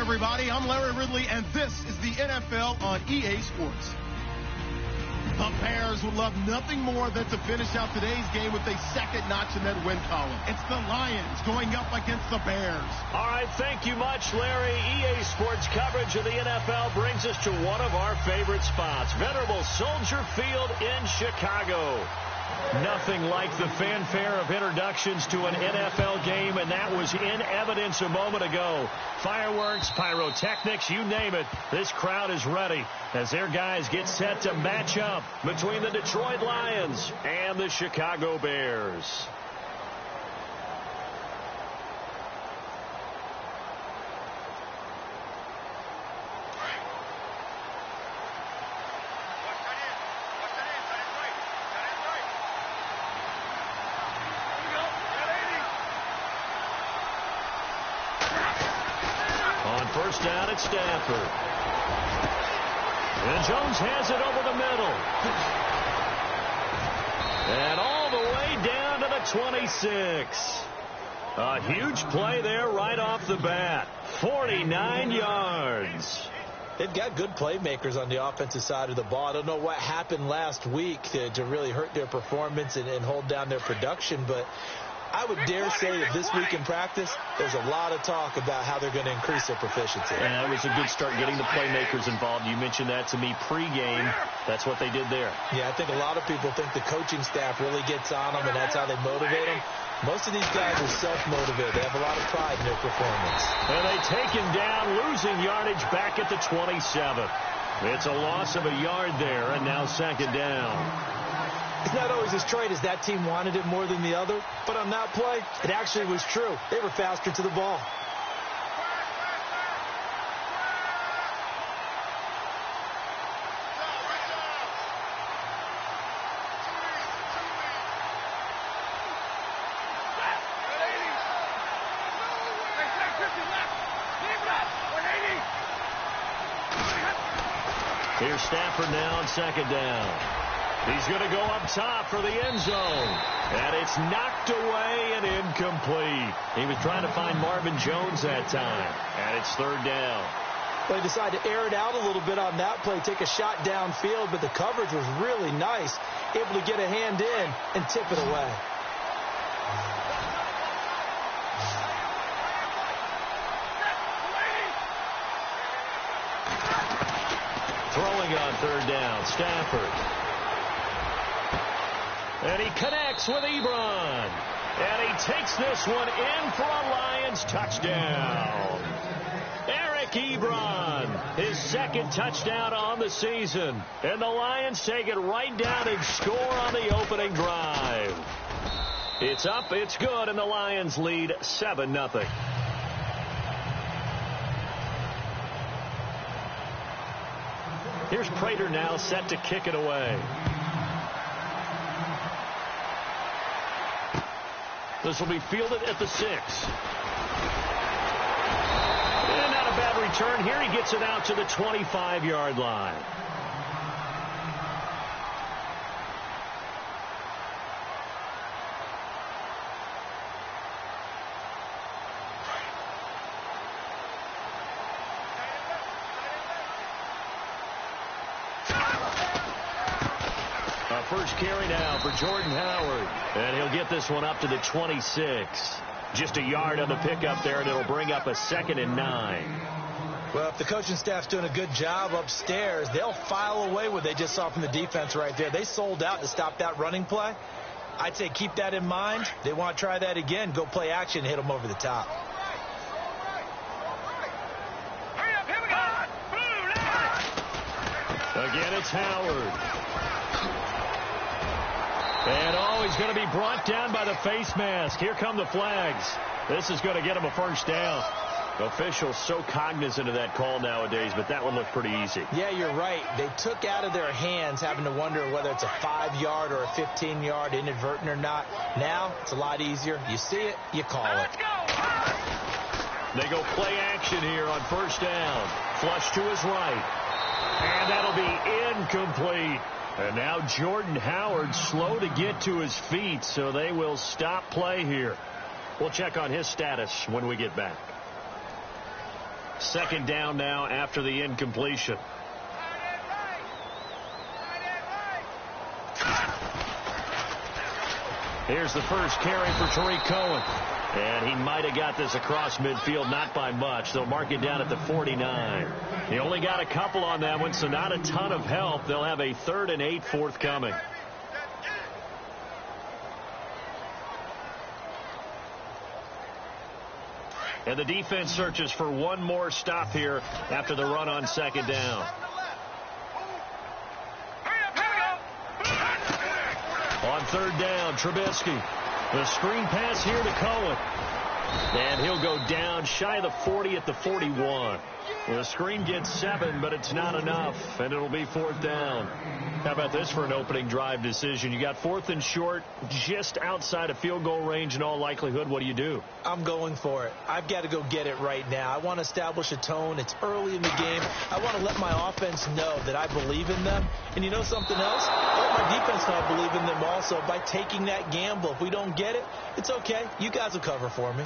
everybody. I'm Larry Ridley, and this is the NFL on EA Sports. The Bears would love nothing more than to finish out today's game with a second notch in that win column. It's the Lions going up against the Bears. All right, thank you much, Larry. EA Sports coverage of the NFL brings us to one of our favorite spots, venerable Soldier Field in Chicago. Nothing like the fanfare of introductions to an NFL game, and that was in evidence a moment ago. Fireworks, pyrotechnics, you name it. This crowd is ready as their guys get set to match up between the Detroit Lions and the Chicago Bears. First down at Stafford. And Jones has it over the middle. And all the way down to the 26. A huge play there right off the bat. 49 yards. They've got good playmakers on the offensive side of the ball. I don't know what happened last week to really hurt their performance and hold down their production, but I would dare say that this week in practice, there's a lot of talk about how they're going to increase their proficiency. Yeah, it was a good start getting the playmakers involved. You mentioned that to me pregame. That's what they did there. Yeah, I think a lot of people think the coaching staff really gets on them, and that's how they motivate them. Most of these guys are self-motivated. They have a lot of pride in their performance. And they take him down, losing yardage back at the 27. It's a loss of a yard there, and now second down. It's not always as straight as that team wanted it more than the other, but on that play, it actually was true. They were faster to the ball. Here's Stafford now on second down. He's going to go up top for the end zone. And it's knocked away and incomplete. He was trying to find Marvin Jones that time. And it's third down. Well, he decided to air it out a little bit on that play, take a shot downfield, but the coverage was really nice. Able to get a hand in and tip it away. Throwing on third down, Stafford. And he connects with Ebron. And he takes this one in for a Lions touchdown. Eric Ebron, his second touchdown on the season. And the Lions take it right down and score on the opening drive. It's up, it's good, and the Lions lead 7-0. Here's Prater now set to kick it away. This will be fielded at the 6. And not a bad return here. He gets it out to the 25-yard line. First carry now for Jordan Howard. And he'll get this one up to the 26. Just a yard on the pickup there, and it'll bring up a 2nd and 9. Well, if the coaching staff's doing a good job upstairs, they'll file away what they just saw from the defense right there. They sold out to stop that running play. I'd say keep that in mind. They want to try that again. Go play action and hit them over the top. Again, it's Howard. And he's going to be brought down by the face mask. Here come the flags. This is going to get him a first down. Officials so cognizant of that call nowadays, but that one looked pretty easy. Yeah, you're right. They took out of their hands having to wonder whether it's a 5-yard or a 15-yard inadvertent or not. Now, it's a lot easier. You see it, you call it. They go play action here on first down. Flush to his right. And that'll be incomplete. And now Jordan Howard slow to get to his feet, so they will stop play here. We'll check on his status when we get back. Second down now after the incompletion. Here's the first carry for Tariq Cohen. And he might have got this across midfield, not by much. They'll mark it down at the 49. He only got a couple on that one, so not a ton of help. They'll have a 3rd and 8 forthcoming. And the defense searches for one more stop here after the run on second down. On third down, Trubisky. The screen pass here to Cohen. And he'll go down shy of the 40 at the 41. The screen gets 7, but it's not enough, and it'll be 4th down. How about this for an opening drive decision? You got 4th and short, just outside of field goal range in all likelihood. What do you do? I'm going for it. I've got to go get it right now. I want to establish a tone. It's early in the game. I want to let my offense know that I believe in them. And you know something else? I let my defense know I believe in them also by taking that gamble. If we don't get it, it's okay. You guys will cover for me.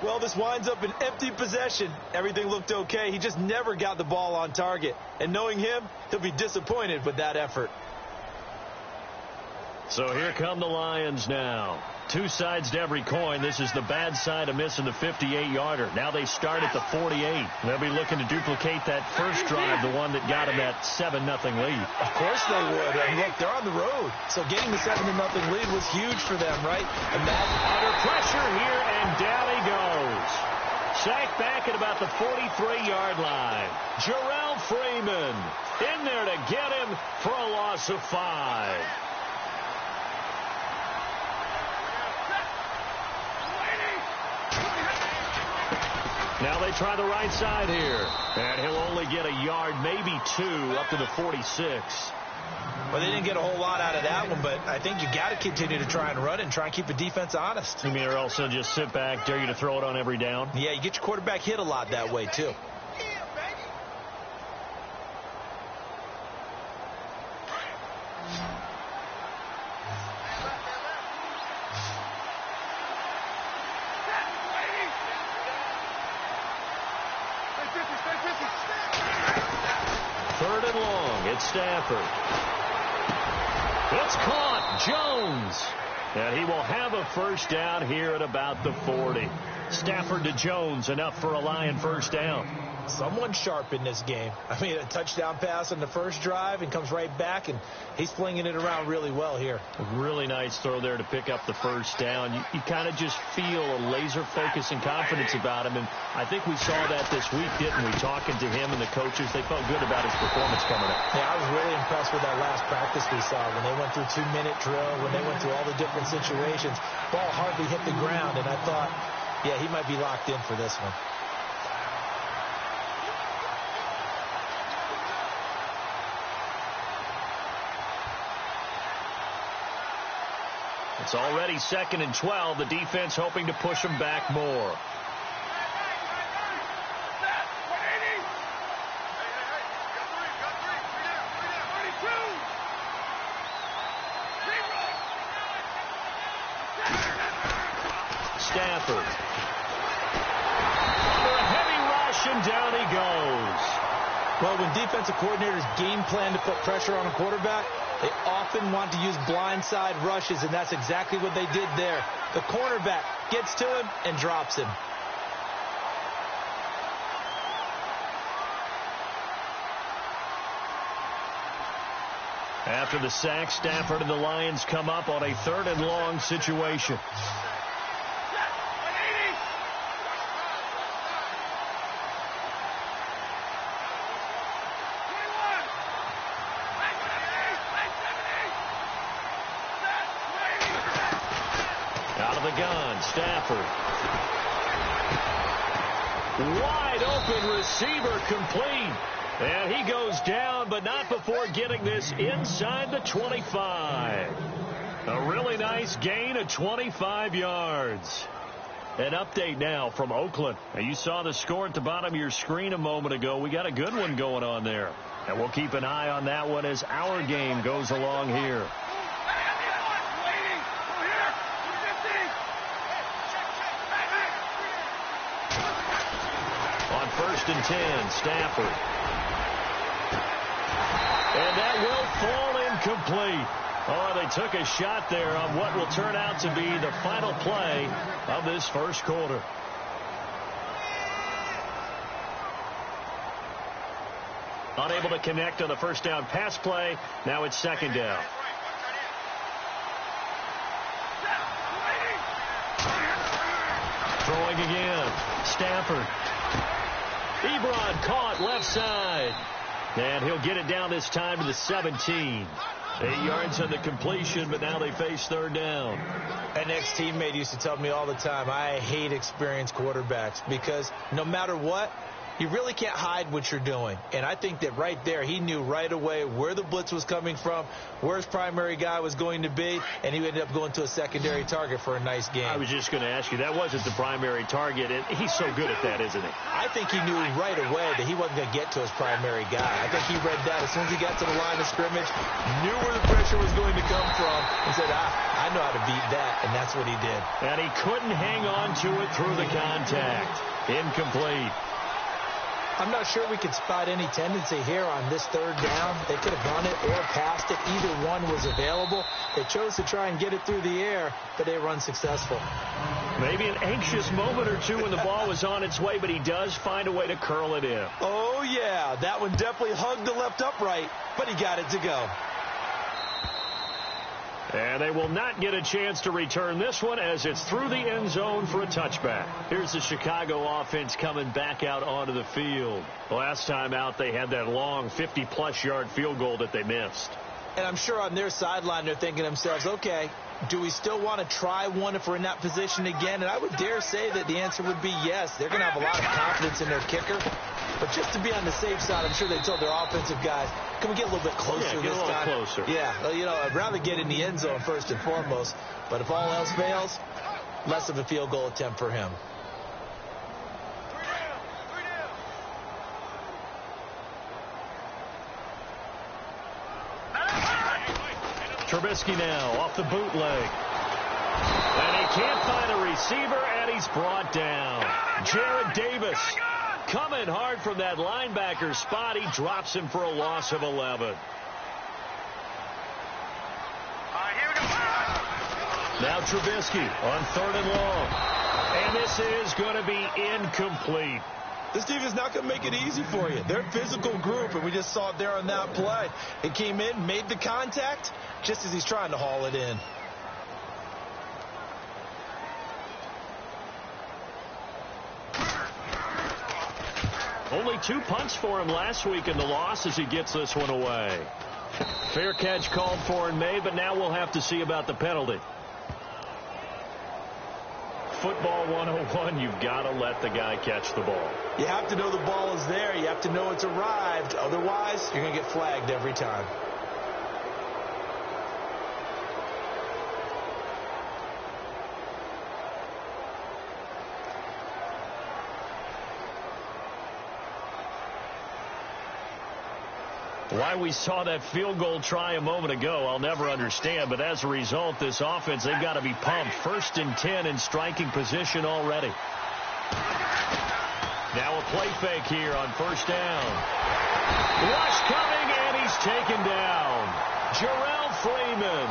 Well, this winds up an empty possession. Everything looked okay. He just never got the ball on target. And knowing him, he'll be disappointed with that effort. So here come the Lions now. Two sides to every coin. This is the bad side of missing the 58-yarder. Now they start at the 48. They'll be looking to duplicate that first drive, the one that got them that 7-0 lead. Of course they would. And look, they're on the road. So getting the 7-0 lead was huge for them, right? Imagine under pressure here, and down he goes. Sacked back at about the 43-yard line. Jarrell Freeman in there to get him for a loss of 5. Now they try the right side here. And he'll only get a yard, maybe 2, up to the 46. Well, they didn't get a whole lot out of that one, but I think you got to continue to try and run and try and keep the defense honest. You mean or else they'll just sit back, dare you to throw it on every down? Yeah, you get your quarterback hit a lot that way, too. Third and long. It's Stafford. It's caught. Jones. And he will have a first down here at about the 40. Stafford to Jones, enough for a Lion first down. Someone sharp in this game. I mean, a touchdown pass on the first drive and comes right back, and he's flinging it around really well here. A really nice throw there to pick up the first down. You kind of just feel a laser focus and confidence about him, and I think we saw that this week, didn't we? Talking to him and the coaches, they felt good about his performance coming up. Yeah, I was really impressed with that last practice we saw when they went through 2-minute drill, when they went through all the different situations. Ball hardly hit the ground, and I thought, yeah, he might be locked in for this one. It's already 2nd and 12. The defense hoping to push them back more. Stafford. For a heavy rush, and down he goes. Well, when defensive coordinators game plan to put pressure on a quarterback, they often want to use blindside rushes, and that's exactly what they did there. The cornerback gets to him and drops him. After the sack, Stafford and the Lions come up on a 3rd and long situation. Stafford. Wide open receiver complete. And he goes down, but not before getting this inside the 25. A really nice gain of 25 yards. An update now from Oakland. Now, you saw the score at the bottom of your screen a moment ago. We got a good one going on there. And we'll keep an eye on that one as our game goes along here. first and 10. Stafford. And that will fall incomplete. Oh, they took a shot there on what will turn out to be the final play of this first quarter. Unable to connect on the first down pass play. Now it's second down. Throwing again. Stafford. Ebron caught left side. And he'll get it down this time to the 17. 8 yards on the completion, but now they face third down. An ex-teammate used to tell me all the time, I hate experienced quarterbacks because no matter what, you really can't hide what you're doing. And I think that right there, he knew right away where the blitz was coming from, where his primary guy was going to be, and he ended up going to a secondary target for a nice game. I was just going to ask you, that wasn't the primary target, and he's so good at that, isn't he? I think he knew right away that he wasn't going to get to his primary guy. I think he read that as soon as he got to the line of scrimmage, knew where the pressure was going to come from, and said, I know how to beat that, and that's what he did. And he couldn't hang on to it through the contact. Incomplete. I'm not sure we could spot any tendency here on this third down. They could have run it or passed it. Either one was available. They chose to try and get it through the air, but they were unsuccessful. Maybe an anxious moment or two when the ball was on its way, but he does find a way to curl it in. Oh, yeah. That one definitely hugged the left upright, but he got it to go. And they will not get a chance to return this one as it's through the end zone for a touchback. Here's the Chicago offense coming back out onto the field. Last time out, they had that long 50-plus yard field goal that they missed. And I'm sure on their sideline, they're thinking to themselves, okay, do we still want to try one if we're in that position again? And I would dare say that the answer would be yes. They're going to have a lot of confidence in their kicker. But just to be on the safe side, I'm sure they told their offensive guys, can we get a little bit closer this time? Closer. Yeah, well, you know, I'd rather get in the end zone first and foremost. But if all else fails, less of a field goal attempt for him. Trubisky now off the bootleg. And he can't find a receiver, and he's brought down. Jared Davis coming hard from that linebacker spot. He drops him for a loss of 11. Now Trubisky on third and long. And this is going to be incomplete. This team is not going to make it easy for you. They're a physical group, and we just saw it there on that play. It came in, made the contact, just as he's trying to haul it in. Only 2 punts for him last week in the loss as he gets this one away. Fair catch called for and made, but now we'll have to see about the penalty. Football 101, you've got to let the guy catch the ball. You have to know the ball is there. You have to know it's arrived. Otherwise, you're going to get flagged every time. Why we saw that field goal try a moment ago, I'll never understand. But as a result, this offense, they've got to be pumped. 1st and 10 in striking position already. Now a play fake here on first down. Rush coming, and he's taken down. Jarrell Freeman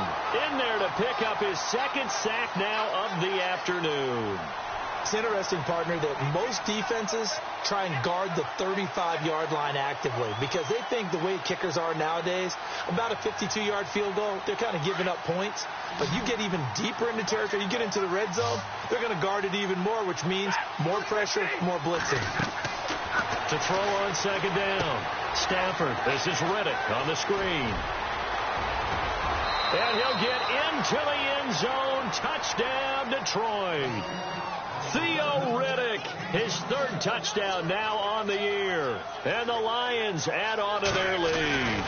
in there to pick up his 2nd sack now of the afternoon. It's interesting, partner, that most defenses try and guard the 35-yard line actively because they think the way kickers are nowadays, about a 52-yard field goal, they're kind of giving up points. But you get even deeper into territory, you get into the red zone, they're going to guard it even more, which means more pressure, more blitzing. To throw on second down, Stafford. This is Riddick on the screen. And he'll get into the end zone. Touchdown, Detroit. Theo Riddick, his 3rd touchdown now on the year. And the Lions add on to their lead.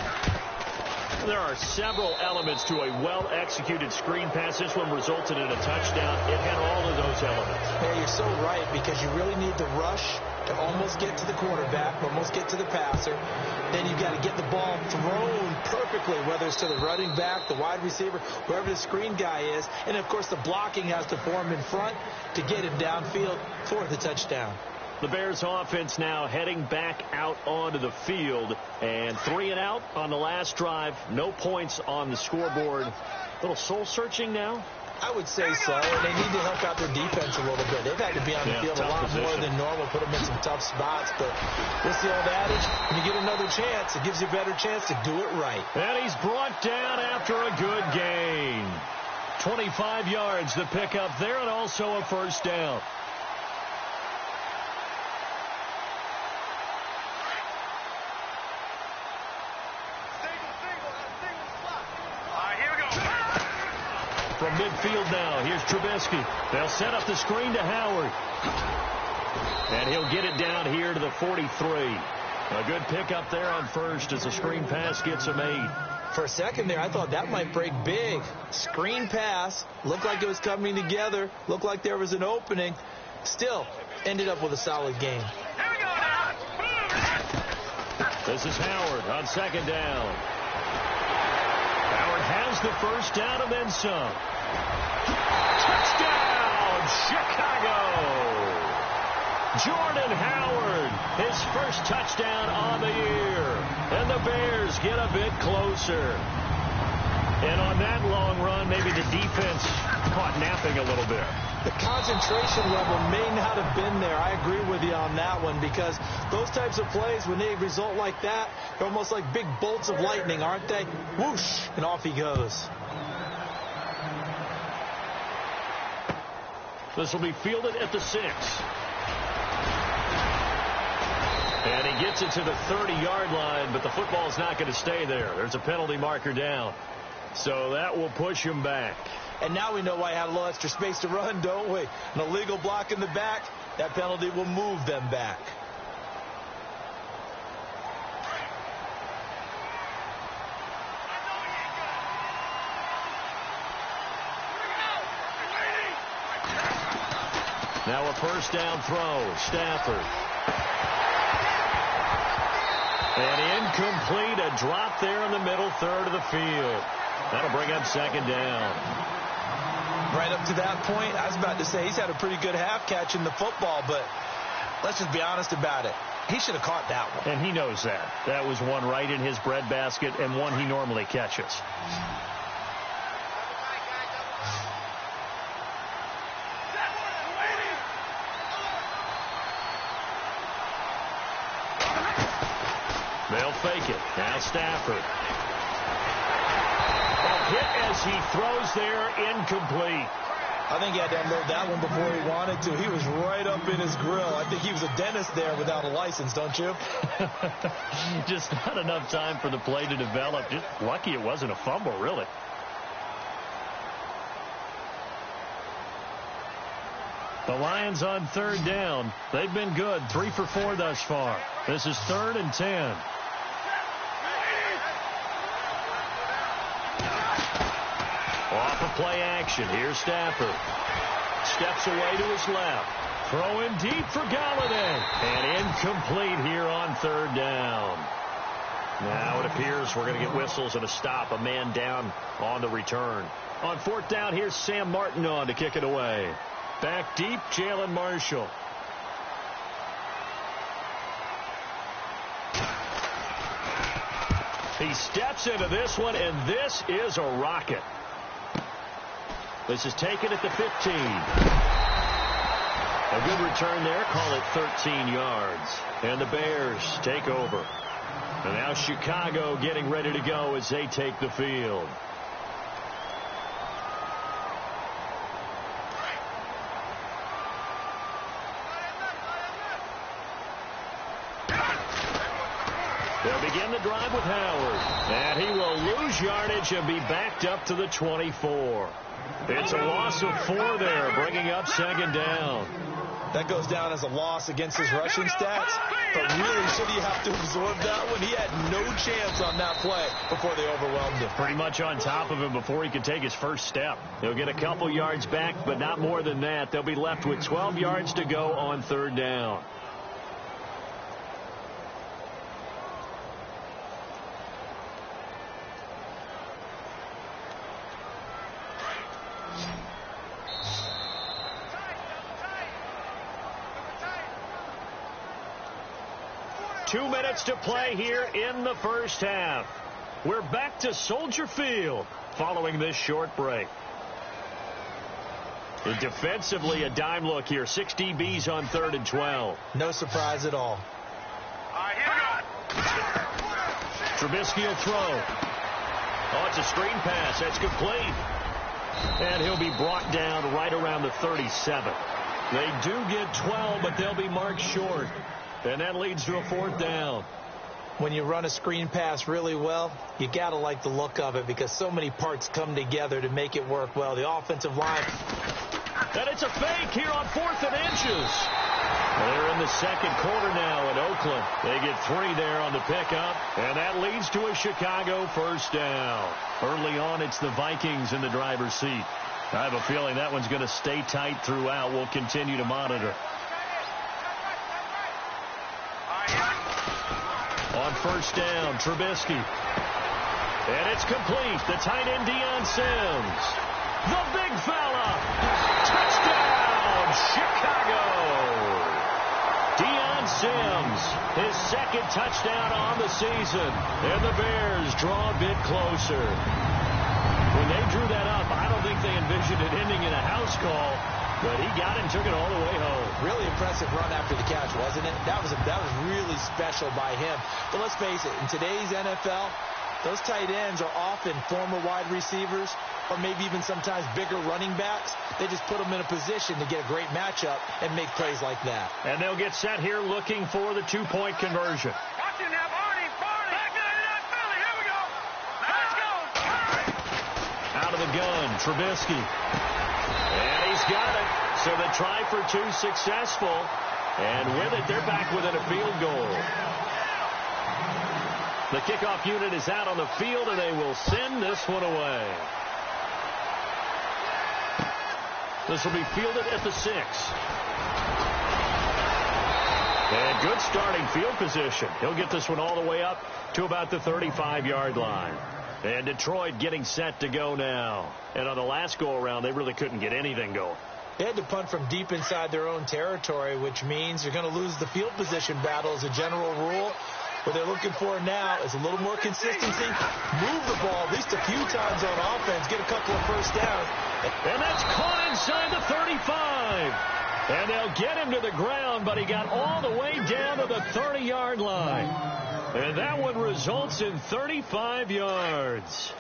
There are several elements to a well-executed screen pass. This one resulted in a touchdown. It had all of those elements. Yeah, you're so right, because you really need the rush to almost get to the quarterback, almost get to the passer. Then you've got to get the ball thrown perfectly, whether it's to the running back, the wide receiver, whoever the screen guy is. And, of course, the blocking has to form in front to get him downfield for the touchdown. The Bears offense now heading back out onto the field. And 3 and out on the last drive. No points on the scoreboard. A little soul-searching now? I would say so. And they need to help out their defense a little bit. They've had to be on the field a lot more than normal, put them in some tough spots. But what's the old adage? When you get another chance, it gives you a better chance to do it right. And he's brought down after a good gain. 25 yards to pick up there, and also a first down. From midfield now, here's Trubisky. They'll set up the screen to Howard. And he'll get it down here to the 43. A good pickup there on first as the screen pass gets him 8. For a second there, I thought that might break big. Screen pass. Looked like it was coming together. Looked like there was an opening. Still, ended up with a solid game. This is Howard on second down. Howard has the first down and then some. Touchdown, Chicago! Jordan Howard, his first touchdown on the year. And the Bears get a bit closer. And on that long run, maybe the defense caught napping a little bit. The concentration level may not have been there. I agree with you on that one, because those types of plays, when they result like that, they're almost like big bolts of lightning, aren't they? Whoosh, and off he goes. This will be fielded at the 6. And he gets it to the 30-yard line, but the football's not going to stay there. There's a penalty marker down. So that will push him back. And now we know why he had a little extra space to run, don't we? An illegal block in the back, that penalty will move them back. Now a first down throw. Stafford. And incomplete. A drop there in the middle third of the field. That'll bring up second down. Right up to that point, I was about to say he's had a pretty good half catching the football, but let's just be honest about it. He should have caught that one. And he knows that. That was one right in his breadbasket and one he normally catches. They'll fake it. Now Stafford. A hit as he throws there, incomplete. I think he had to unload that one before he wanted to. He was right up in his grill. I think he was a dentist there without a license, don't you? Just not enough time for the play to develop. Just lucky it wasn't a fumble, really. The Lions on third down. They've been good. 3 for 4 thus far. This is 3rd and 10. Off of play action. Here's Stafford. Steps away to his left. Throwing deep for Galladay. And incomplete here on third down. Now it appears we're going to get whistles and a stop. A man down on the return. On 4th down, here's Sam Martin on to kick it away. Back deep, Jalen Marshall. He steps into this one, and this is a rocket. This is taken at the 15. A good return there. Call it 13 yards. And the Bears take over. And now Chicago getting ready to go as they take the field. They'll begin the drive with Howard. And he will lose yardage and be backed up to the 24. It's a loss of 4 there, bringing up second down. That goes down as a loss against his rushing stats. But really, should he have to absorb that one? He had no chance on that play before they overwhelmed him. Pretty much on top of him before he could take his first step. He'll get a couple yards back, but not more than that. They'll be left with 12 yards to go on third down. 2 minutes to play here in the first half. We're back to Soldier Field following this short break. And defensively, a dime look here. 6 DBs on 3rd and 12. No surprise at all. Trubisky will throw. Oh, it's a screen pass. That's complete. And he'll be brought down right around the 37. They do get 12, but they'll be marked short. And that leads to a 4th down. When you run a screen pass really well, you got to like the look of it because so many parts come together to make it work well. The offensive line. And it's a fake here on 4th and inches. They're in the second quarter now in Oakland. They get 3 there on the pickup, and that leads to a Chicago first down. Early on, it's the Vikings in the driver's seat. I have a feeling that one's going to stay tight throughout. We'll continue to monitor. On first down, Trubisky. And it's complete. The tight end, Deion Sims. The big fella. Touchdown, Chicago. Deion Sims, his 2nd touchdown on the season. And the Bears draw a bit closer. When they drew that up, I don't think they envisioned it ending in a house call. But he got it and took it all the way home. Really impressive run after the catch, wasn't it? That was really special by him. But let's face it, in today's NFL, those tight ends are often former wide receivers or maybe even sometimes bigger running backs. They just put them in a position to get a great matchup and make plays like that. And they'll get set here looking for the 2-point conversion. Out of the gun, Trubisky. And he's got it. So the try for 2 successful. And with it, they're back within a field goal. The kickoff unit is out on the field, and they will send this one away. This will be fielded at the 6. And good starting field position. He'll get this one all the way up to about the 35-yard line. And Detroit getting set to go now. And on the last go-around, they really couldn't get anything going. They had to punt from deep inside their own territory, which means you're going to lose the field position battle as a general rule. What they're looking for now is a little more consistency. Move the ball at least a few times on offense. Get a couple of first downs. And that's caught inside the 35. And they'll get him to the ground, but he got all the way down to the 30-yard line. And that one results in 35 yards.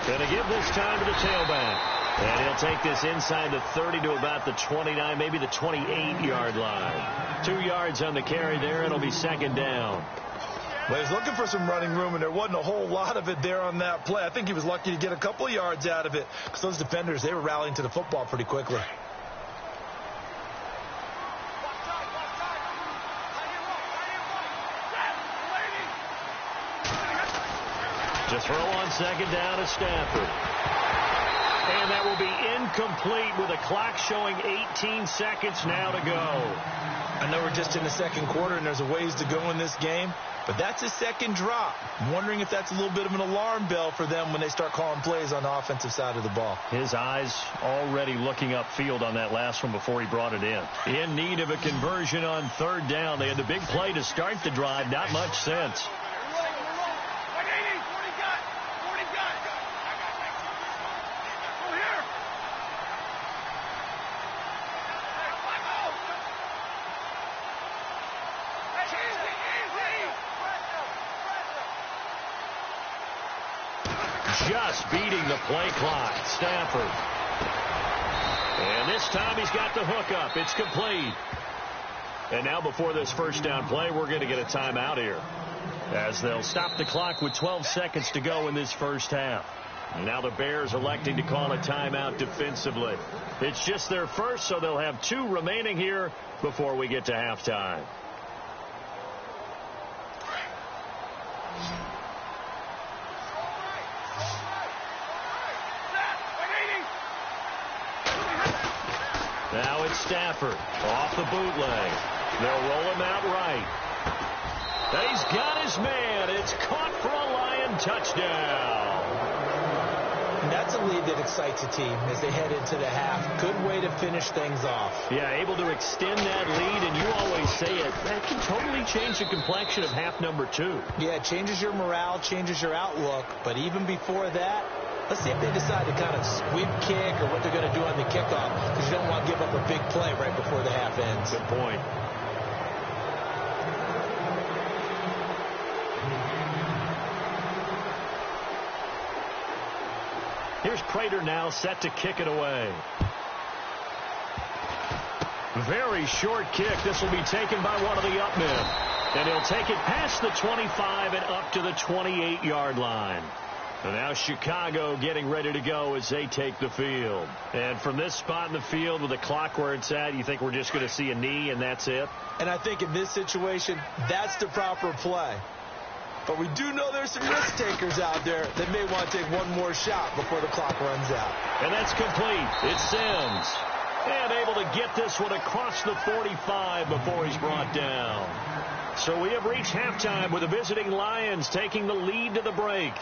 Going to give this time to the tailback. And he'll take this inside the 30 to about the 29, maybe the 28-yard line. 2 yards on the carry there. It'll be 2nd down. Well, he's looking for some running room, and there wasn't a whole lot of it there on that play. I think he was lucky to get a couple of yards out of it because those defenders, they were rallying to the football pretty quickly. To throw on 2nd down to Stafford. And that will be incomplete with a clock showing 18 seconds now to go. I know we're just in the second quarter and there's a ways to go in this game, but that's his 2nd drop. I'm wondering if that's a little bit of an alarm bell for them when they start calling plays on the offensive side of the ball. His eyes already looking upfield on that last one before he brought it in need of a conversion on 3rd down. They had the big play to start the drive. Not much sense. Just beating the play clock. Stafford. And this time he's got the hook up. It's complete. And now before this first down play, we're going to get a timeout here, as they'll stop the clock with 12 seconds to go in this first half. And now the Bears electing to call a timeout defensively. It's just their first, so they'll have 2 remaining here before we get to halftime. Now it's Stafford off the bootleg. They'll roll him out right. And he's got his man. It's caught for a Lion touchdown. And that's a lead that excites a team as they head into the half. Good way to finish things off. Yeah, able to extend that lead, and you always say it, that can totally change the complexion of half number 2. Yeah, it changes your morale, changes your outlook. But even before that, let's see if they decide to kind of sweep kick or what they're going to do on the kickoff, because you don't want to give up a big play right before the half ends. Good point. Here's Prater now set to kick it away. Very short kick. This will be taken by one of the up men. And he'll take it past the 25 and up to the 28-yard line. And now Chicago getting ready to go as they take the field. And from this spot in the field with the clock where it's at, you think we're just going to see a knee and that's it? And I think in this situation, that's the proper play. But we do know there's some risk takers out there that may want to take one more shot before the clock runs out. And that's complete. It's Sims. And able to get this one across the 45 before he's brought down. So we have reached halftime with the visiting Lions taking the lead to the break.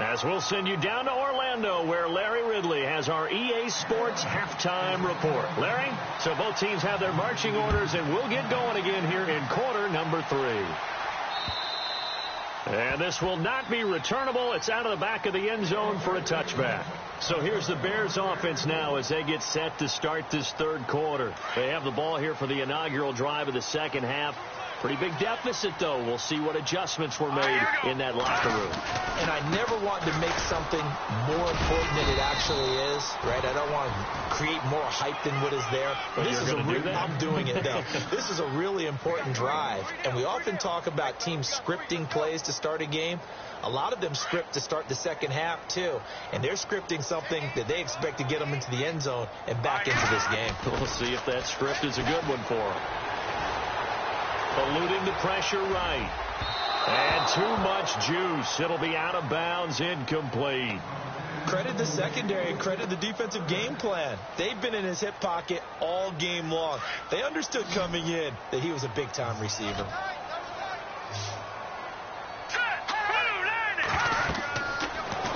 As we'll send you down to Orlando, where Larry Ridley has our EA Sports halftime report. Larry, so both teams have their marching orders, and we'll get going again here in quarter number 3. And this will not be returnable. It's out of the back of the end zone for a touchback. So here's the Bears offense now as they get set to start this third quarter. They have the ball here for the inaugural drive of the second half. Pretty big deficit, though. We'll see what adjustments were made in that locker room. And I never want to make something more important than it actually is, right? I don't want to create more hype than what is there. But this is I'm doing it, though. This is a really important drive. And we often talk about teams scripting plays to start a game. A lot of them script to start the second half, too. And they're scripting something that they expect to get them into the end zone and back into this game. We'll see if that script is a good one for them. Eluding the pressure right. And too much juice. It'll be out of bounds, incomplete. Credit the secondary, credit the defensive game plan. They've been in his hip pocket all game long. They understood coming in that he was a big-time receiver.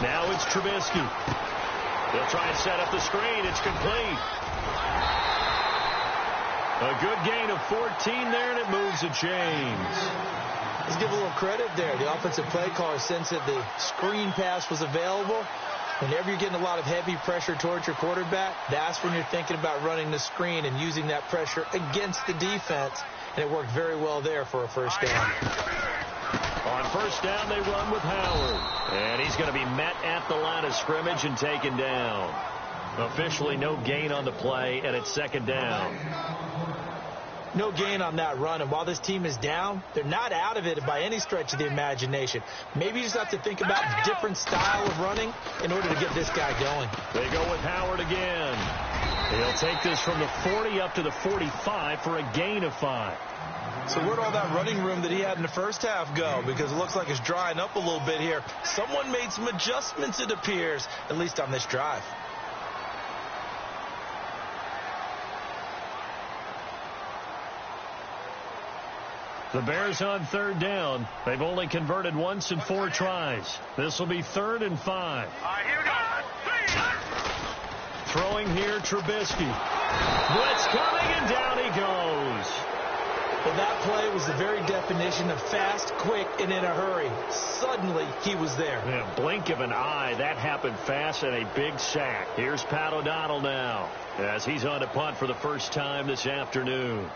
Now it's Trubisky. They'll try and set up the screen. It's complete. A good gain of 14 there, and it moves the chains. Let's give a little credit there. The offensive play caller sensed that the screen pass was available. Whenever you're getting a lot of heavy pressure towards your quarterback, that's when you're thinking about running the screen and using that pressure against the defense. And it worked very well there for a first down. On first down, they run with Howard. And he's going to be met at the line of scrimmage and taken down. Officially no gain on the play, and it's second down. No gain on that run, and while this team is down, they're not out of it by any stretch of the imagination. Maybe you just have to think about a different style of running in order to get this guy going. They go with Howard again. He'll take this from the 40 up to the 45 for a gain of 5. So where'd all that running room that he had in the first half go? Because it looks like it's drying up a little bit here. Someone made some adjustments, it appears, at least on this drive. The Bears on third down. They've only converted once in 4 tries. This will be 3rd and 5. Here we go. Throwing here, Trubisky. Blitz coming, and down he goes. Well, that play was the very definition of fast, quick, and in a hurry. Suddenly, he was there. Yeah, blink of an eye. That happened fast, and a big sack. Here's Pat O'Donnell now as he's on to punt for the first time this afternoon.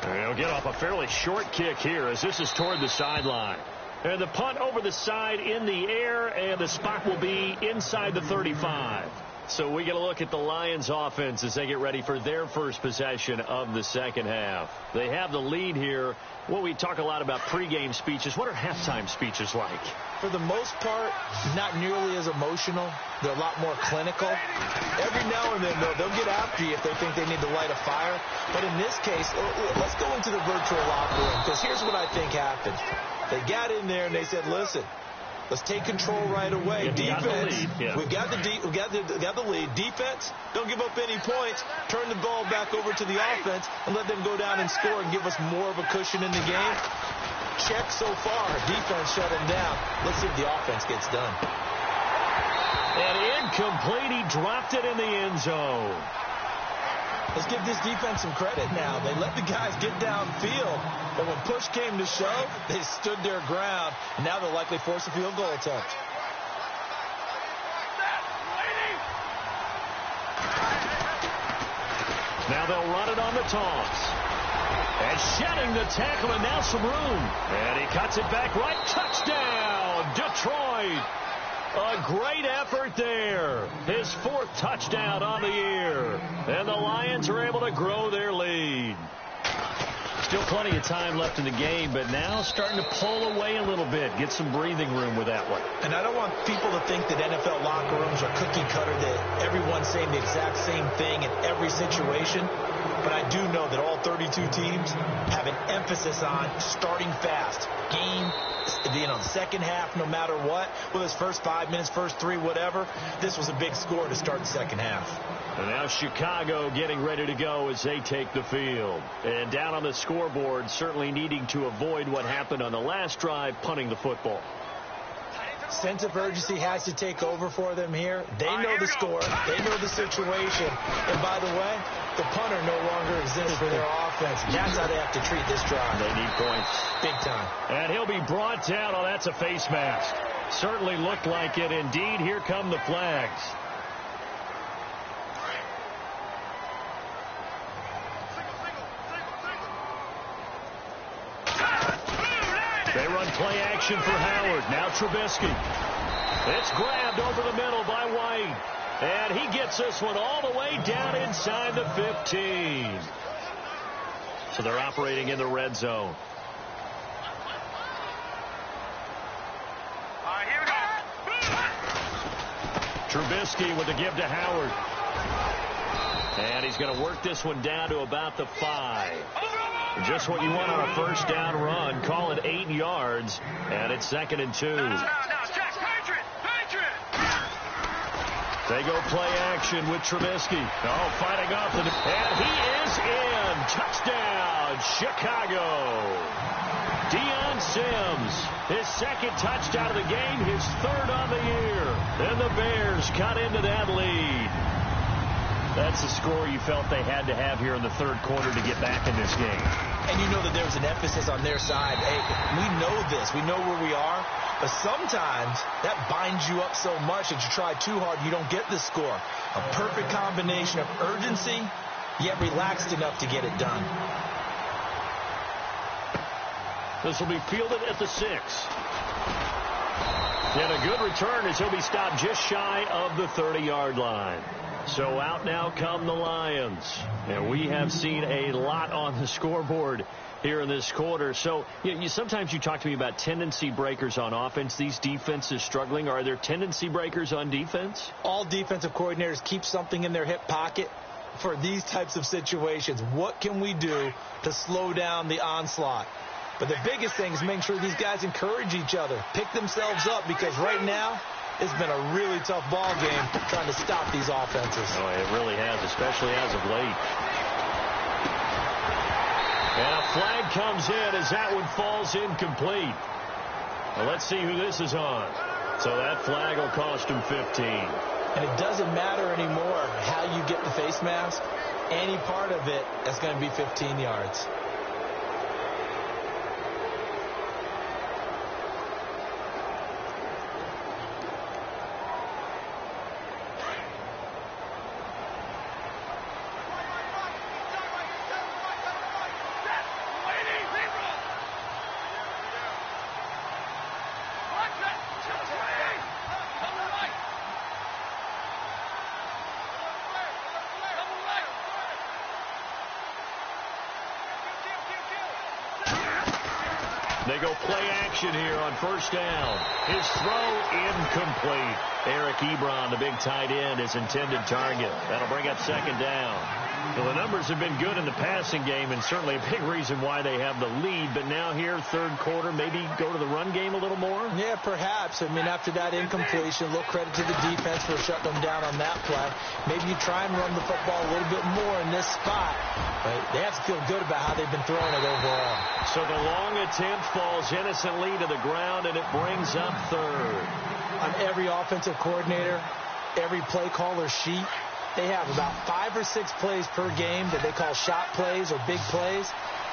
He'll get off a fairly short kick here as this is toward the sideline. And the punt over the side in the air, and the spot will be inside the 35. So we get a look at the Lions offense as they get ready for their first possession of the second half. They have the lead here. Well, we talk a lot about pregame speeches. What are halftime speeches like? For the most part, not nearly as emotional. They're a lot more clinical. Every now and then, though, they'll get after you if they think they need to light a fire. But in this case, let's go into the virtual locker room, because here's what I think happened. They got in there and they said, listen, let's take control right away. Defense, we've got the lead. Defense, don't give up any points. Turn the ball back over to the offense and let them go down and score and give us more of a cushion in the game. check so far. Defense shut him down. Let's see if the offense gets done. And incomplete. He dropped it in the end zone. Let's give this defense some credit now. They let the guys get downfield, but when push came to shove, they stood their ground. And now they'll likely force a field goal attempt. Now they'll run it on the toss. And shedding the tackle, and now some room. And he cuts it back right. Touchdown, Detroit. A great effort there. His 4th touchdown on the year. And the Lions are able to grow their lead. Still plenty of time left in the game, but now starting to pull away a little bit. Get some breathing room with that one. And I don't want people to think that NFL locker rooms are cookie cutter, that everyone's saying the exact same thing in every situation. But I do know that all 32 teams have an emphasis on starting fast. The second half, no matter what, whether it's first 5 minutes, first 3, whatever, this was a big score to start the second half. And now Chicago getting ready to go as they take the field. And down on the scoreboard, certainly needing to avoid what happened on the last drive, punting the football. Sense of urgency has to take over for them here. They know the score. They know the situation. And by the way, the punter no longer exists for their offense. That's how they have to treat this drive. They need points. Big time. And he'll be brought down. Oh, that's a face mask. Certainly looked like it. Indeed, here come the flags. They run play action for Howard. Now Trubisky. It's grabbed over the middle by White. And he gets this one all the way down inside the 15. So they're operating in the red zone. All right, here we go. Trubisky with the give to Howard. And he's going to work this one down to about the 5. Just what you want on a first down run. Call it 8 yards. And it's 2nd and 2. No, Jack, Patriot. They go play action with Trubisky. Oh, fighting off the... And he is in. Touchdown, Chicago. Deion Sims, his 2nd touchdown of the game, his 3rd on the year. And the Bears cut into that lead. That's the score you felt they had to have here in the 3rd quarter to get back in this game. And you know that there was an emphasis on their side. Hey, we know this. We know where we are. But sometimes that binds you up so much that you try too hard, you don't get the score. A perfect combination of urgency, yet relaxed enough to get it done. This will be fielded at the 6. And a good return as he'll be stopped just shy of the 30-yard line. So out now come the Lions. And we have seen a lot on the scoreboard here in this quarter. So sometimes you talk to me about tendency breakers on offense. These defenses struggling. Are there tendency breakers on defense? All defensive coordinators keep something in their hip pocket for these types of situations. What can we do to slow down the onslaught? But the biggest thing is making sure these guys encourage each other, pick themselves up, because right now it's been a really tough ball game trying to stop these offenses. Oh, it really has, especially as of late. And a flag comes in as that one falls incomplete. Well, let's see who this is on. So that flag will cost him 15. And it doesn't matter anymore how you get the face mask. Any part of it, that's going to be 15 yards. They go play action here on first down. His throw incomplete. Eric Ebron, the big tight end, his intended target. That'll bring up 2nd down. Well, the numbers have been good in the passing game, and certainly a big reason why they have the lead. But now here, third quarter, maybe go to the run game a little more? Yeah, perhaps. I mean, after that incompletion, a little credit to the defense for shutting them down on that play. Maybe you try and run the football a little bit more in this spot. But they have to feel good about how they've been throwing it overall. So the long attempt falls innocently to the ground, and it brings up third. On every offensive coordinator, every play caller sheet, they have about 5 or 6 plays per game that they call shot plays or big plays,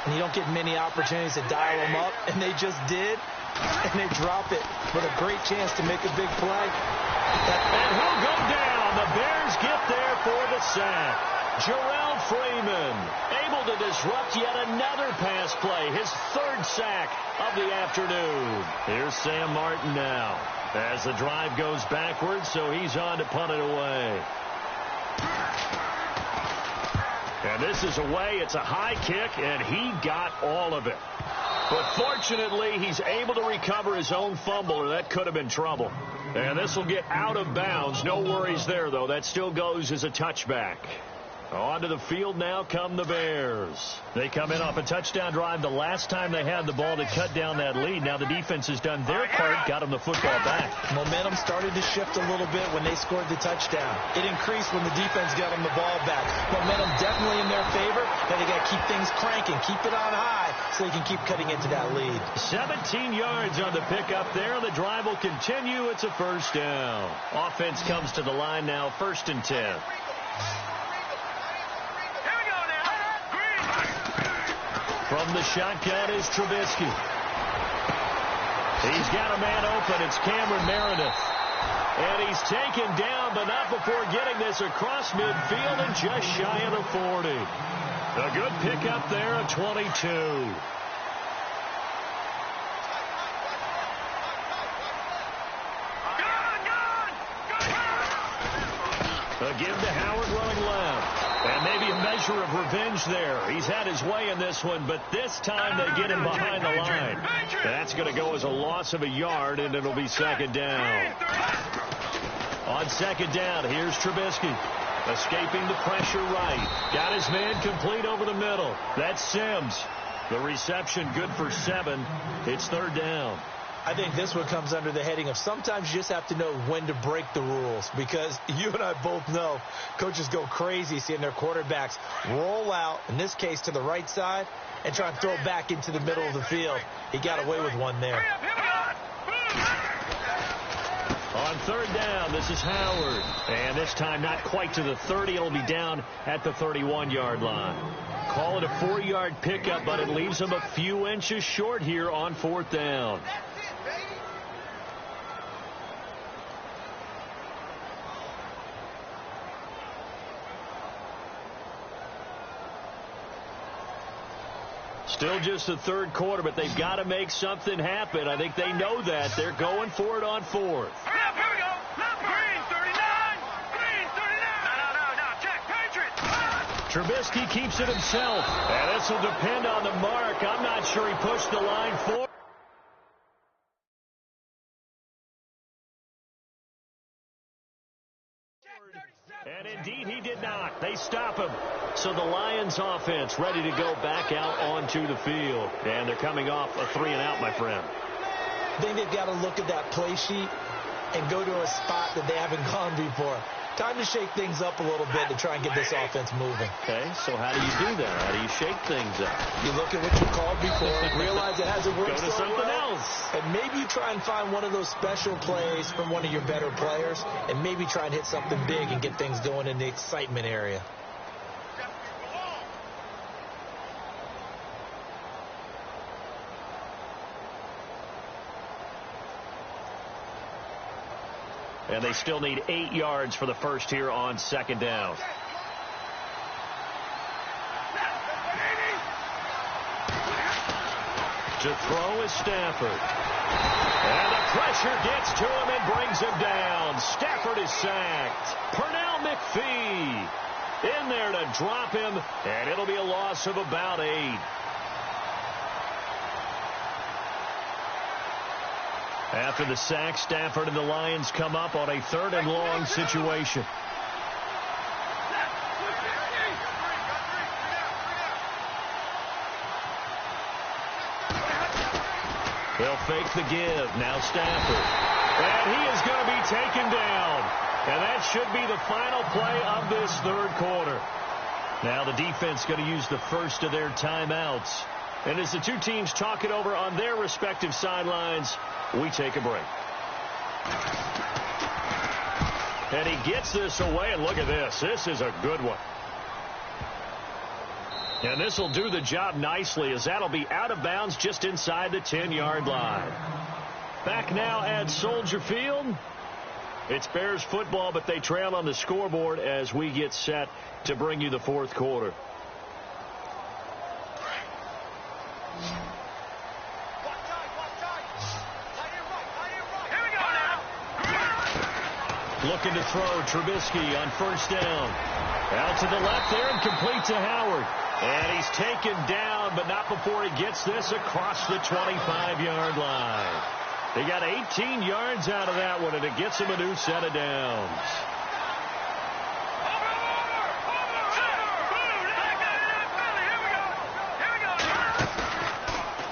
and you don't get many opportunities to dial them up, and they just did, and they drop it with a great chance to make a big play. And he'll go down. The Bears get there for the sack. Jarrell Freeman able to disrupt yet another pass play, his third sack of the afternoon. Here's Sam Martin now as the drive goes backwards, so he's on to punt it away. And this is away. It's a high kick, and he got all of it. But fortunately, he's able to recover his own fumble, or that could have been trouble. And this will get out of bounds. No worries there, though. That still goes as a touchback. Onto the field now come the Bears. They come in off a touchdown drive the last time they had the ball to cut down that lead. Now the defense has done their part, got them the football back. Momentum started to shift a little bit when they scored the touchdown. It increased when the defense got them the ball back. Momentum definitely in their favor. Now they got to keep things cranking, keep it on high so they can keep cutting into that lead. 17 yards on the pickup there. The drive will continue. It's a first down. Offense comes to the line now, 1st and 10. From the shotgun is Trubisky. He's got a man open. It's Cameron Meredith. And he's taken down, but not before getting this across midfield and just shy of the 40. A good pickup there of 22. A give to Howard running left. And maybe a measure of revenge there. He's had his way in this one, but this time they get him behind the line. That's going to go as a loss of a yard, and it'll be 2nd down. On 2nd down, here's Trubisky. Escaping the pressure right. Got his man complete over the middle. That's Sims. The reception good for 7. It's 3rd down. I think this one comes under the heading of sometimes you just have to know when to break the rules, because you and I both know coaches go crazy seeing their quarterbacks roll out, in this case to the right side, and try and throw back into the middle of the field. He got away with one there. On 3rd down, this is Howard. And this time not quite to the 30. It'll be down at the 31-yard line. Call it a 4-yard pickup, but it leaves him a few inches short here on 4th down. Still just the 3rd quarter, but they've got to make something happen. I think they know that. They're going for it on 4th. Here we go. Green 39. Green 39. No. Check. Patriots. Trubisky keeps it himself. And this will depend on the mark. I'm not sure he pushed the line forward. And indeed, he did not. They stop him. So the Lions offense ready to go back out onto the field. And they're coming off a 3-and-out, my friend. I think they've got to look at that play sheet and go to a spot that they haven't gone before. Time to shake things up a little bit to try and get this offense moving. Okay, so how do you do that? How do you shake things up? You look at what you called before, realize it hasn't worked Go to so something well, else. and maybe you try and find one of those special plays from one of your better players, and maybe try and hit something big and get things going in the excitement area. And they still need 8 yards for the first here on 2nd down. To throw is Stafford. And the pressure gets to him and brings him down. Stafford is sacked. Pernell McPhee in there to drop him, and it'll be a loss of about 8. After the sack, Stafford and the Lions come up on a 3rd and long situation. fake the give. Now Stafford. And he is going to be taken down. And that should be the final play of this third quarter. Now the defense going to use the first of their timeouts. And as the two teams talk it over on their respective sidelines, we take a break. And he gets this away, and look at this. This is a good one. And this will do the job nicely, as that'll be out of bounds just inside the 10-yard line. Back now at Soldier Field. It's Bears football, but they trail on the scoreboard as we get set to bring you the fourth quarter. Looking to throw, Trubisky on first down. Out to the left there and complete to Howard. And he's taken down, but not before he gets this across the 25-yard line. They got 18 yards out of that one, and it gets him a new set of downs.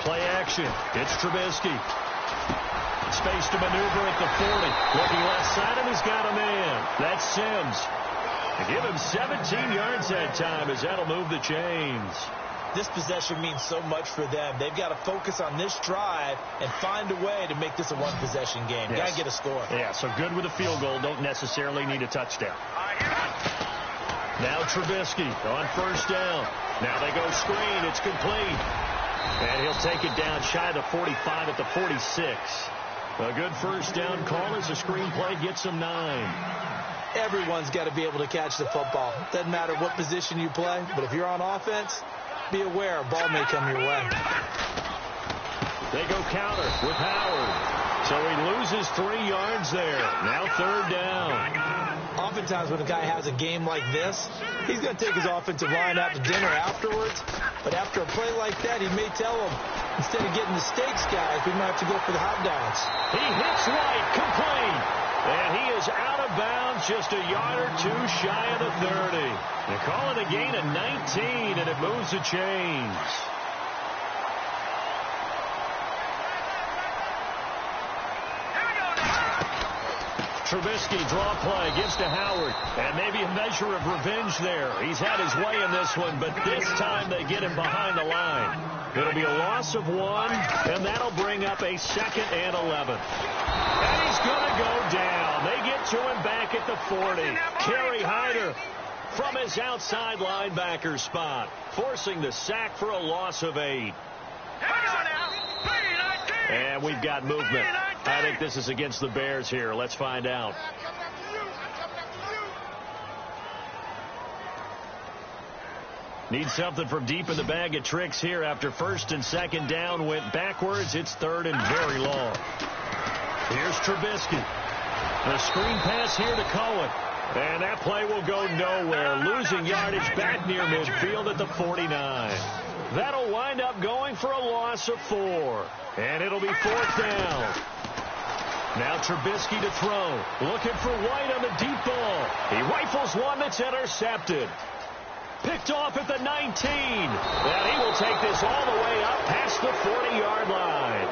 Play action. It's Trubisky. Space to maneuver at the 40. Looking left side, and he's got a man. That's Sims. Give him 17 yards that time, as that'll move the chains. This possession means so much for them. They've got to focus on this drive and find a way to make this a one-possession game. Yes. Got to get a score. Yeah, so good with a field goal. Don't necessarily need a touchdown. Now Trubisky on first down. Now they go screen. It's complete. And he'll take it down shy of the 45 at the 46. A good first down call as the screen play gets him 9. Everyone's got to be able to catch the football. Doesn't matter what position you play, but if you're on offense, be aware a ball may come your way. They go counter with Howard. So he loses 3 yards there. Now third down. Oftentimes when a guy has a game like this, he's going to take his offensive line out to dinner afterwards. But after a play like that, he may tell them, instead of getting the steaks, guys, we might have to go for the hot dogs. He hits right, complete. And he is out of bounds just a yard or two shy of the 30. They call it a gain of 19, and it moves the chains. Trubisky, draw play, gives to Howard. And maybe a measure of revenge there. He's had his way in this one, but this time they get him behind the line. It'll be a loss of 1, and that'll bring up a 2nd and 11. And he's going to go down. They get to him back at the 40. Kerry Hyder from his outside linebacker spot, forcing the sack for a loss of 8. And we've got movement. I think this is against the Bears here. Let's find out. Need something from deep in the bag of tricks here after first and second down went backwards. It's third and very long. Here's Trubisky. The screen pass here to Cohen. And that play will go nowhere. Losing yardage back near midfield at the 49. That'll wind up going for a loss of 4. And it'll be 4th down. Now Trubisky to throw. Looking for White on the deep ball. He rifles one that's intercepted. Picked off at the 19. And he will take this all the way up past the 40-yard line.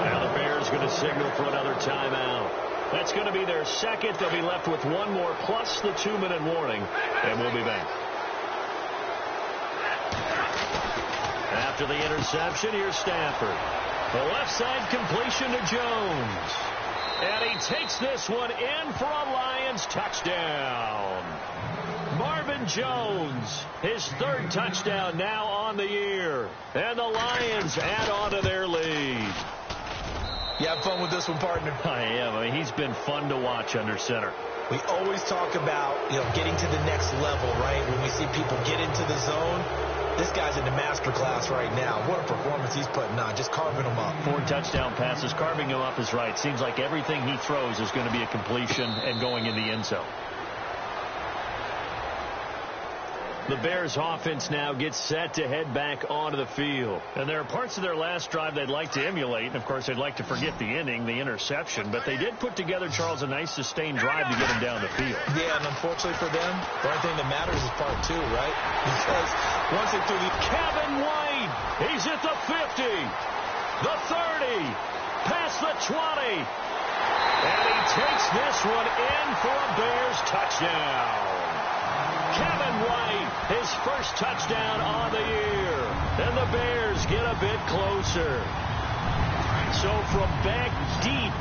Now the Bears going to signal for another timeout. That's going to be their second. They'll be left with one more plus the 2-minute warning. And we'll be back. After the interception, here's Stafford. The left side completion to Jones. And he takes this one in for a Lions touchdown. Marvin Jones, his 3rd touchdown now on the year. And the Lions add on to their lead. You have fun with this one, partner? I am. I mean, he's been fun to watch under center. We always talk about, getting to the next level, right? When we see people get into the zone, this guy's in the master class right now. What a performance he's putting on, just carving them up. 4 touchdown passes, carving him up is right. Seems like everything he throws is going to be a completion and going in the end zone. The Bears offense now gets set to head back onto the field. And there are parts of their last drive they'd like to emulate. And, of course, they'd like to forget the inning, the interception. But they did put together, Charles, a nice sustained drive to get him down the field. Yeah, and unfortunately for them, the only thing that matters is part 2, right? Because once they threw the... Kevin White, he's at the 50. the 30, past the 20. And he takes this one in for a Bears touchdown. Kevin White, his first touchdown on the year. And the Bears get a bit closer. So from back deep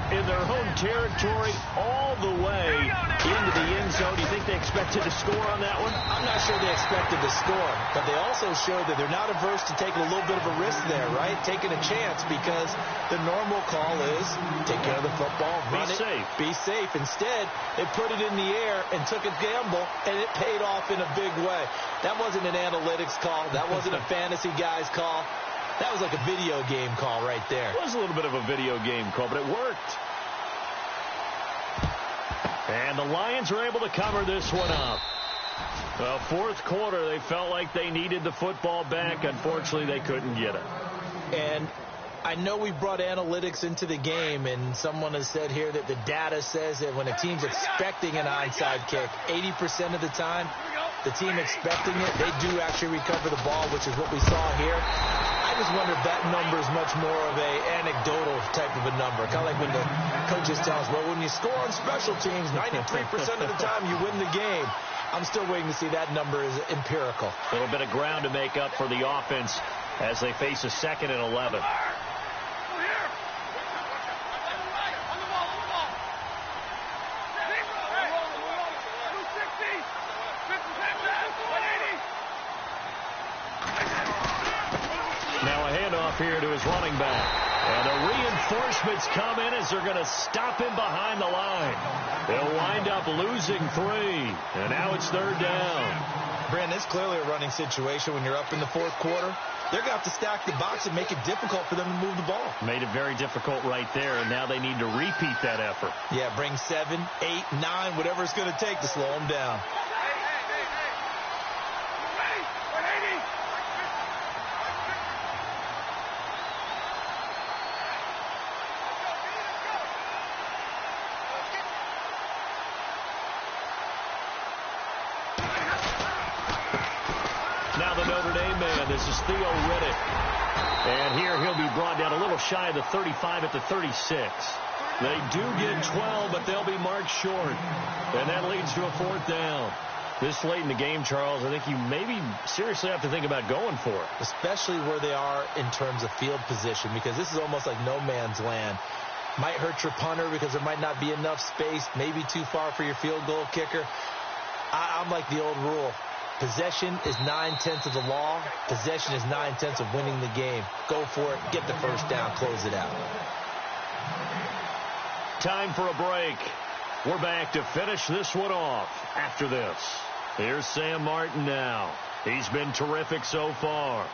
in their home territory all the way into the end zone, do you think they expected to score on that one? I'm not sure they expected to score, but they also showed that they're not averse to taking a little bit of a risk there, right? Taking a chance, because the normal call is take care of the football, run it, be safe. Instead, they put it in the air and took a gamble, and it paid off in a big way. That wasn't an analytics call. That wasn't a fantasy guy's call. That was like a video game call right there. It was a little bit of a video game call, but it worked. And the Lions are able to cover this one up. The fourth quarter, they felt like they needed the football back. Unfortunately, they couldn't get it. And I know we brought analytics into the game, and someone has said here that the data says that when a team's expecting an onside kick, 80% of the time, the team expecting it, they do actually recover the ball, which is what we saw here. I just wonder if that number is much more of a anecdotal type of a number. Kind of like when the coaches tell us, well, when you score on special teams, 93% of the time you win the game. I'm still waiting to see that number is empirical. A little bit of ground to make up for the offense as they face a 2nd and 11. Now a handoff here to his running back. And the reinforcements come in as they're going to stop him behind the line. They'll wind up losing 3. And now it's 3rd down. Brandon, it's clearly a running situation when you're up in the fourth quarter. They're going to have to stack the box and make it difficult for them to move the ball. Made it very difficult right there, and now they need to repeat that effort. Yeah, bring 7, 8, 9, whatever it's going to take to slow them down. Now the Notre Dame man, this is Theo Riddick. And here he'll be brought down a little shy of the 35 at the 36. They do get 12, but they'll be marked short. And that leads to a 4th down. This late in the game, Charles, I think you maybe seriously have to think about going for it. Especially where they are in terms of field position, because this is almost like no man's land. Might hurt your punter because there might not be enough space, maybe too far for your field goal kicker. I'm like the old rule. Possession is 9/10 of the law. Possession is 9/10 of winning the game. Go for it. Get the first down. Close it out. Time for a break. We're back to finish this one off after this. Here's Sam Martin now. He's been terrific so far.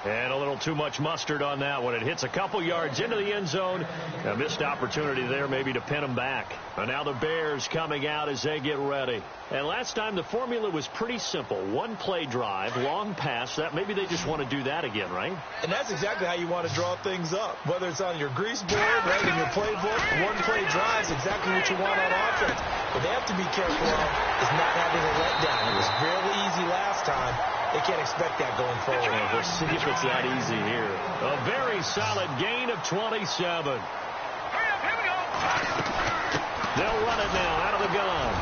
And a little too much mustard on that one. It hits a couple yards into the end zone. A missed opportunity there maybe to pin them back. And now the Bears coming out as they get ready. And last time the formula was pretty simple. One play drive, long pass. That maybe they just want to do that again, right? And that's exactly how you want to draw things up. Whether it's on your grease board, right, in your playbook, one play drive is exactly what you want on offense. What they have to be careful of is not having a letdown. It was fairly easy last time. They can't expect that going forward. We'll see if it's that easy here. A very solid gain of 27. Hurry up, here we go. They'll run it now out of the gun.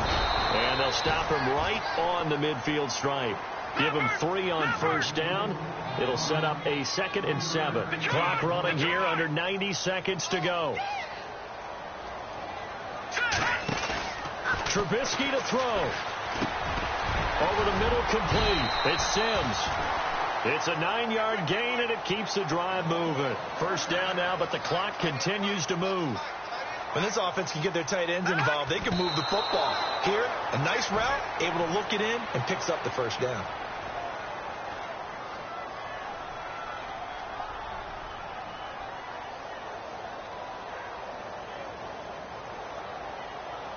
And they'll stop him right on the midfield stripe. Give him 3 on first down. It'll set up a 2nd and 7. Clock running here under 90 seconds to go. Trubisky to throw. Over the middle, complete. It's Sims. It's a 9-yard gain, and it keeps the drive moving. First down now, but the clock continues to move. When this offense can get their tight ends involved, they can move the football. Here, a nice route, able to look it in, and picks up the first down.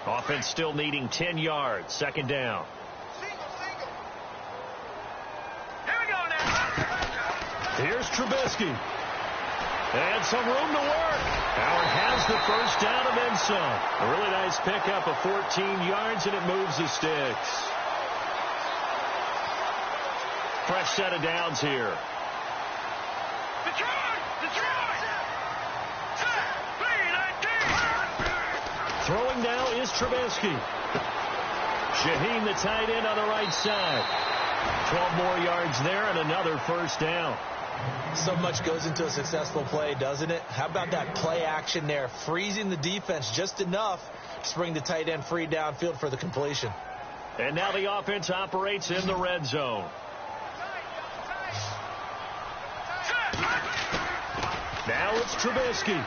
Offense still needing 10 yards. Second down. Here we go now. Here's Trubisky. And some room to work. Howard has the first down and then some. A really nice pickup of 14 yards, and it moves the sticks. Fresh set of downs here. Throwing now is Trubisky. Shaheen, the tight end, on the right side. 12 more yards there and another first down. So much goes into a successful play, doesn't it? How about that play action there, freezing the defense just enough to bring the tight end free downfield for the completion. And now the offense operates in the red zone. Now it's Trubisky.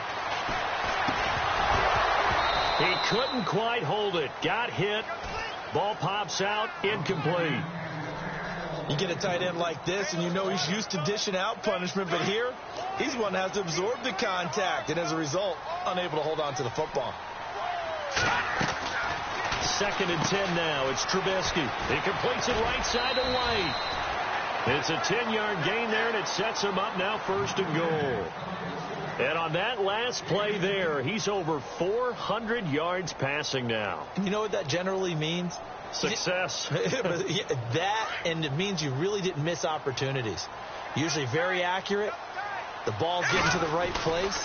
He couldn't quite hold it. Got hit. Ball pops out. Incomplete. You get a tight end like this, and you know he's used to dishing out punishment, but here, he's one that has to absorb the contact, and as a result, unable to hold on to the football. 2nd and 10 now. It's Trubisky. He completes it right side to White. It's a 10-yard gain there, and it sets him up now 1st and goal. And on that last play there, he's over 400 yards passing now. You know what that generally means? Success. That, and it means you really didn't miss opportunities. Usually very accurate. The ball's getting to the right place.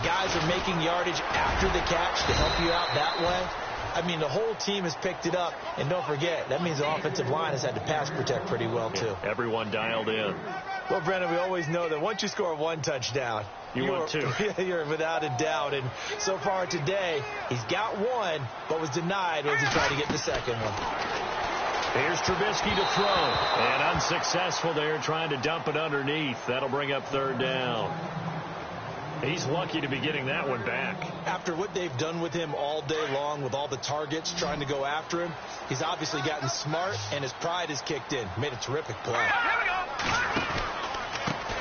Guys are making yardage after the catch to help you out that way. I mean, the whole team has picked it up. And don't forget, that means the offensive line has had to pass protect pretty well, too. Yeah, everyone dialed in. Well, Brendan, we always know that once you score one touchdown, you're without a doubt. And so far today, he's got one, but was denied as he tried to get the second one. Here's Trubisky to throw. And unsuccessful there, trying to dump it underneath. That'll bring up 3rd down. He's lucky to be getting that one back. After what they've done with him all day long, with all the targets trying to go after him, he's obviously gotten smart, and his pride has kicked in. Made a terrific play.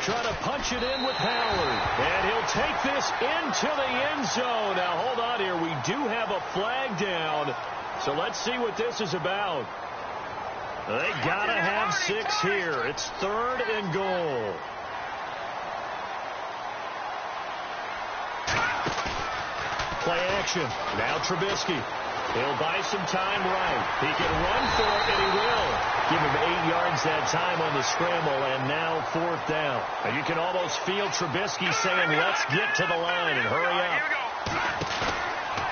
Trying to punch it in with Howard. And he'll take this into the end zone. Now, hold on here. We do have a flag down. So let's see what this is about. They got to have 6 here. It's 3rd and goal. Play action. Now Trubisky. He'll buy some time right. He can run for it, and he will. Give him 8 yards that time on the scramble, and now 4th down. And you can almost feel Trubisky saying, let's get to the line and hurry up.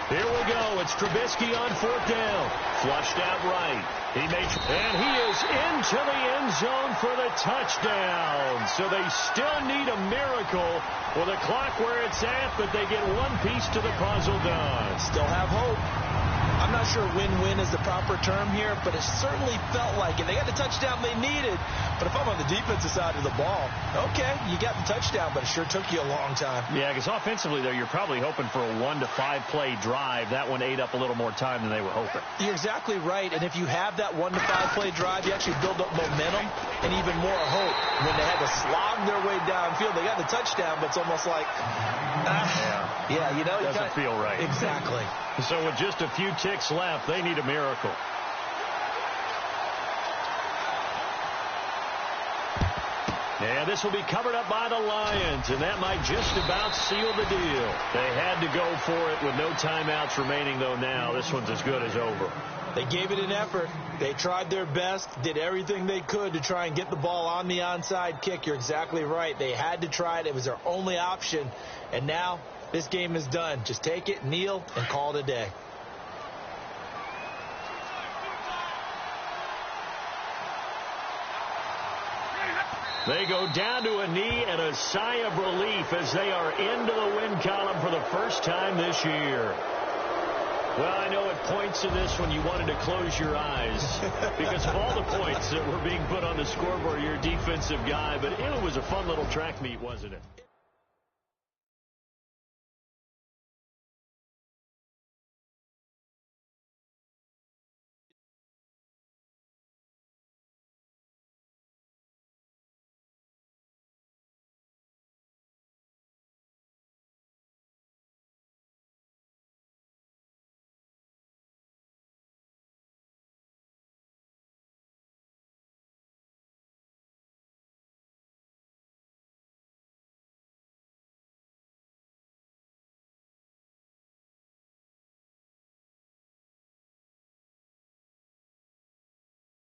Here we go. It's Trubisky on 4th down. Flushed out right. And he is into the end zone for the touchdown. So they still need a miracle with the clock where it's at, but they get one piece to the puzzle done. Still have hope. I'm not sure win-win is the proper term here, but it certainly felt like it. They got the touchdown they needed, but if I'm on the defensive side of the ball, okay, you got the touchdown, but it sure took you a long time. Yeah, because offensively, though, you're probably hoping for a 1 to 5 play drive. That one ate up a little more time than they were hoping. You're exactly right, and if you have that 1 to 5 play drive, you actually build up momentum and even more hope. When they had to slog their way downfield, they got the touchdown, but it's almost like, yeah, you know, it doesn't feel right. Exactly. So with just a few ticks left, they need a miracle. And this will be covered up by the Lions, and that might just about seal the deal. They had to go for it with no timeouts remaining, though. Now this one's as good as over. They gave it an effort. They tried their best, did everything they could to try and get the ball on the onside kick. You're exactly right. They had to try it. It was their only option. And now this game is done. Just take it, kneel, and call it a day. They go down to a knee and a sigh of relief as they are into the win column for the first time this year. Well, I know at points in this one you wanted to close your eyes because of all the points that were being put on the scoreboard, you're a defensive guy, but it was a fun little track meet, wasn't it?